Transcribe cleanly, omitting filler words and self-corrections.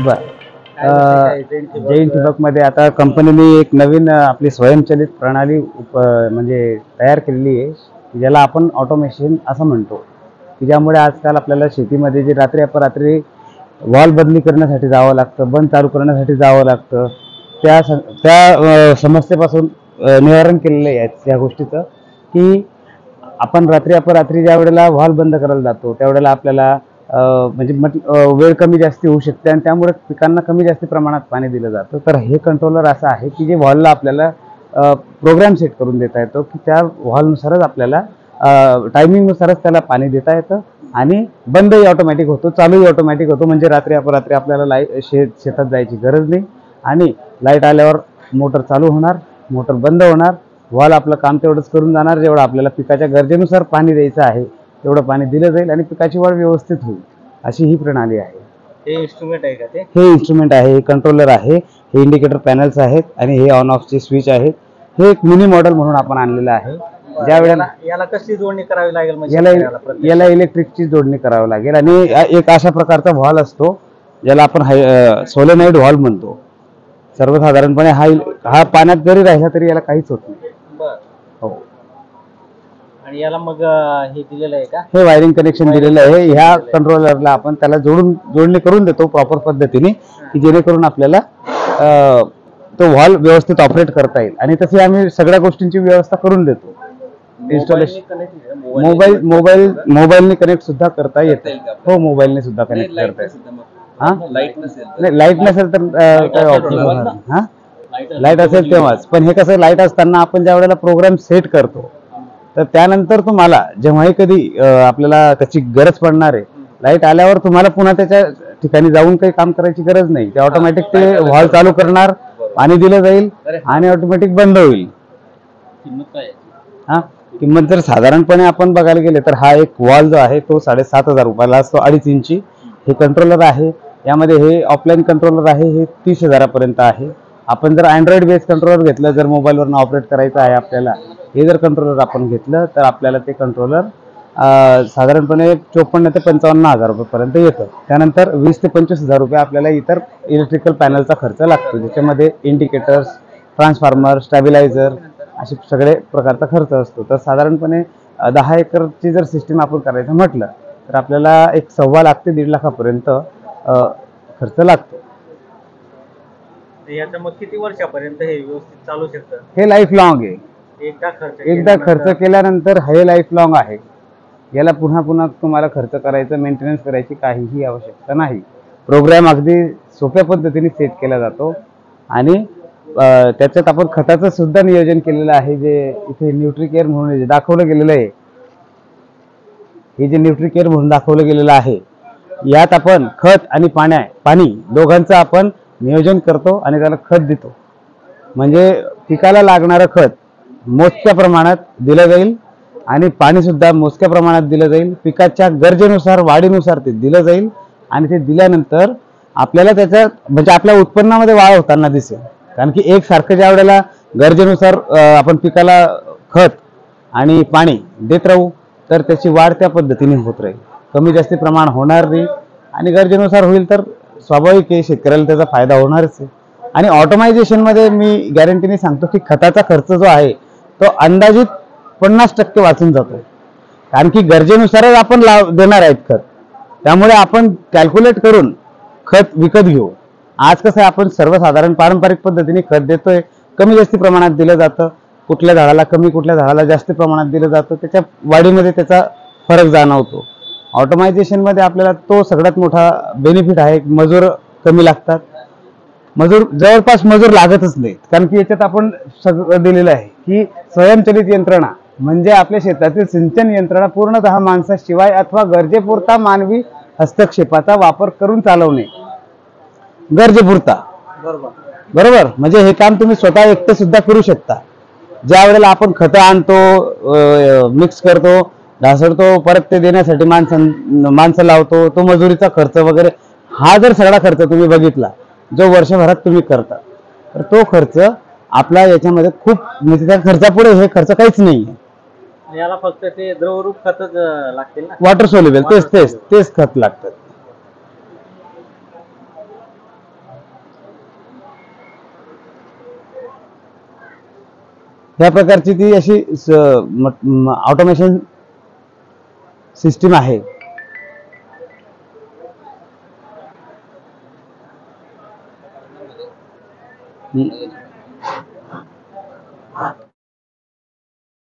बर जैन ठिबकमध्ये आता कंपनीने एक नवीन आपली स्वयंचलित प्रणाली म्हणजे तयार केलेली आहे, ज्याला आपण ऑटोमेशन असं म्हणतो, की ज्यामुळे आजकाल आपल्याला शेतीमध्ये जे रात्री अपरात्री वॉल बदली करण्यासाठी जावं लागतं, बंद चालू करण्यासाठी जावं लागतं, त्या समस्येपासून निवारण केलेलं आहे या गोष्टीचं, की आपण रात्री अपरात्री ज्या वेळेला व्हॉल्व बंद करायला जातो त्यावेळेला आपल्याला म्हणजे वेळ कमी जास्ती होऊ शकते आणि त्यामुळे पिकांना कमी जास्ती प्रमाणात पाणी दिलं जातं. तर हे कंट्रोलर असं आहे की जे व्हॉल्वला आपल्याला प्रोग्राम सेट करून देता येतो, की त्या व्हॉल्वनुसारच आपल्याला टायमिंगनुसारच त्याला पाणी देता येतं आणि बंदही ऑटोमॅटिक होतो, चालूही ऑटोमॅटिक होतो. म्हणजे रात्री अपरात्री आपल्याला शेतात जायची गरज नाही आणि लाईट आल्यावर मोटर चालू होणार, मोटर बंद होणार, व्हॉल्व आपलं काम तेवढंच करून जाणार. जेवढं आपल्याला पिकाच्या गरजेनुसार पाणी द्यायचं आहे तेवढं पाणी दिलं जाईल आणि पिकाची वाढ व्यवस्थित होईल, अशी ही प्रणाली आहे. हे इन्स्ट्रुमेंट आहे का ते? हे इन्स्ट्रुमेंट आहे, हे कंट्रोलर आहे, हे इंडिकेटर पॅनल्स आहेत आणि हे ऑन ऑफचे स्विच आहेत. हे एक मिनी मॉडेल म्हणून आपण आणलेलं आहे. ज्या वेळेला याला कसली जोडणी करावी लागेल? म्हणजे याला इलेक्ट्रिकची जोडणी करावी लागेल आणि एक अशा प्रकारचा व्हॉल्व असतो ज्याला आपण सोलेनॉइड व्हॉल्व म्हणतो. सर्वसाधारणपणे हा पाण्यात जरी राहिला तरी याला काहीच होत नाही. हो. आणि याला मग हे दिलेलं आहे का? हे वायरिंग कनेक्शन दिलेलं आहे. ह्या कंट्रोलरला आपण त्याला जोडणी करून देतो प्रॉपर पद्धतीने, की जेणेकरून आपल्याला तो व्हॉल्व व्यवस्थित ऑपरेट करता येईल. आणि तशी आम्ही सगळ्या गोष्टींची व्यवस्था करून देतो. इन्स्टॉलेशन मोबाईलने कनेक्ट सुद्धा करता येते. हो, मोबाईलने सुद्धा कनेक्ट करता येते. लाईट नसेल तर काय ऑप्शन? लाईट असेल तेव्हाच. पण हे कसं, लाईट असताना आपण ज्या वेळेला प्रोग्राम सेट करतो तर त्यानंतर तुम्हाला जेव्हाही कधी आपल्याला त्याची गरज पडणार आहे, लाईट आल्यावर तुम्हाला पुन्हा त्याच्या ठिकाणी जाऊन काही काम करायची गरज नाही. ते ऑटोमॅटिक ते व्हॉल्व चालू करणार, पाणी दिलं जाईल आणि ऑटोमॅटिक बंद होईल. किंमत जर साधारणपणे आपण बघायला गेले तर हा एक व्हॉल्व जो आहे तो 7,500 रुपयाला असतो. 2.5 इंची हे कंट्रोलर आहे. यामध्ये हे ऑफलाईन कंट्रोलर आहे, हे 30,000 पर्यंत आहे. आपण जर अँड्रॉइड बेस्ड कंट्रोलर घेतलं, जर मोबाईलवरून ऑपरेट करायचं आहे आपल्याला, हे जर कंट्रोलर आपण घेतलं तर आपल्याला ते कंट्रोलर साधारणपणे 54,000 ते 55,000 रुपयेपर्यंत येतं. त्यानंतर 20,000 ते 25,000 रुपये आपल्याला इतर इलेक्ट्रिकल पॅनलचा खर्च लागतो, ज्याच्यामध्ये इंडिकेटर्स, ट्रान्सफॉर्मर, स्टॅबिलायझर असे सगळे प्रकारचा खर्च असतो. तर साधारणपणे 10 एकरची जर सिस्टीम आपण करायचं म्हटलं तर आपल्याला 1.25 लाख ते 1.5 लाखापर्यंत खर्च लागतो. याचं मग किती वर्षापर्यंत हे व्यवस्थित चालू शकतं? हे लाईफ लॉंग आहे. एकदा खर्च केल्यानंतर हे लाईफ लॉंग आहे. याला पुन्हा पुन्हा तुम्हाला खर्च करायचं, मेंटेनन्स करायची काहीही आवश्यकता नाही. प्रोग्राम अगदी सोप्या पद्धतीने सेट केला जातो आणि त्याच्यात आपण खताचं सुद्धा नियोजन केलेलं आहे, जे इथे न्यूट्रिकेअर म्हणून दाखवलं गेलेलं आहे. हे जे न्यूट्रिकेअर म्हणून दाखवलं गेलेलं आहे, यात आपण खत आणि पाणी दोघांचं आपण नियोजन करतो आणि त्याला खत देतो. म्हणजे पिकाला लागणारं खत मोजक्या प्रमाणात दिलं जाईल आणि पाणी सुद्धा मोजक्या प्रमाणात दिलं जाईल. पिकाच्या गरजेनुसार, वाढीनुसार ते दिलं जाईल आणि ते दिल्यानंतर आपल्याला त्याच्या म्हणजे आपल्या उत्पन्नामध्ये वाढ होताना दिसेल. कारण की एक सारखं ज्या वेळेला गरजेनुसार आपण पिकाला खत आणि पाणी देत राहू तर त्याची वाढ त्या पद्धतीने होत राहील. कमी जास्ती प्रमाण होणार नाही आणि गरजेनुसार होईल तर स्वाभाविक आहे, शेतकऱ्याला त्याचा फायदा होणारच आहे. आणि ऑटोमायझेशनमध्ये मी गॅरंटीने सांगतो की खताचा खर्च जो आहे तो अंदाजित 50% वाचून जातो. कारण की गरजेनुसारच आपण देणार आहेत खत, त्यामुळे आपण कॅल्क्युलेट करून खत विकत घेऊ. आज कसं आहे, आपण सर्वसाधारण पारंपरिक पद्धतीने खत देतोय, कमी जास्ती प्रमाणात दिलं जातं. कुठल्या झाडाला कमी, कुठल्या झाडाला जास्त प्रमाणात दिलं जातं, त्याच्या वाढीमध्ये त्याचा फरक जाणवतो. ऑटोमायझेशनमध्ये आपल्याला तो सगळ्यात मोठा बेनिफिट आहे. मजूर कमी लागतात, जवळपास मजूर लागतच नाहीत. कारण की याच्यात आपण सगळं दिलेलं आहे की स्वयंचलित यंत्रणा म्हणजे आपल्या शेतातील सिंचन यंत्रणा पूर्णतः माणसाशिवाय अथवा गरजेपुरता मानवी हस्तक्षेपाचा वापर करून चालवणे. गरजेपुरता, बरोबर. म्हणजे हे काम तुम्ही स्वतः एकटे सुद्धा करू शकता. ज्या वेळेला आपण खतं आणतो, मिक्स करतो, ढासळतो, परत ते देण्यासाठी माणसं लावतो, तो मजुरीचा खर्च वगैरे, हा जर सगळा खर्च तुम्ही बघितला जो वर्षभरात तुम्ही करता तर तो खर्च आपला याच्यामध्ये खूप, म्हणजे त्या खर्चापुढे हे खर्च काहीच नाही. याला फक्त ते द्रवरूप खतच लागतील ना, वॉटर सोल्युबल, तेच खत लागतात. ह्या प्रकारची ती अशी ऑटोमेशन सिस्टीम आहे.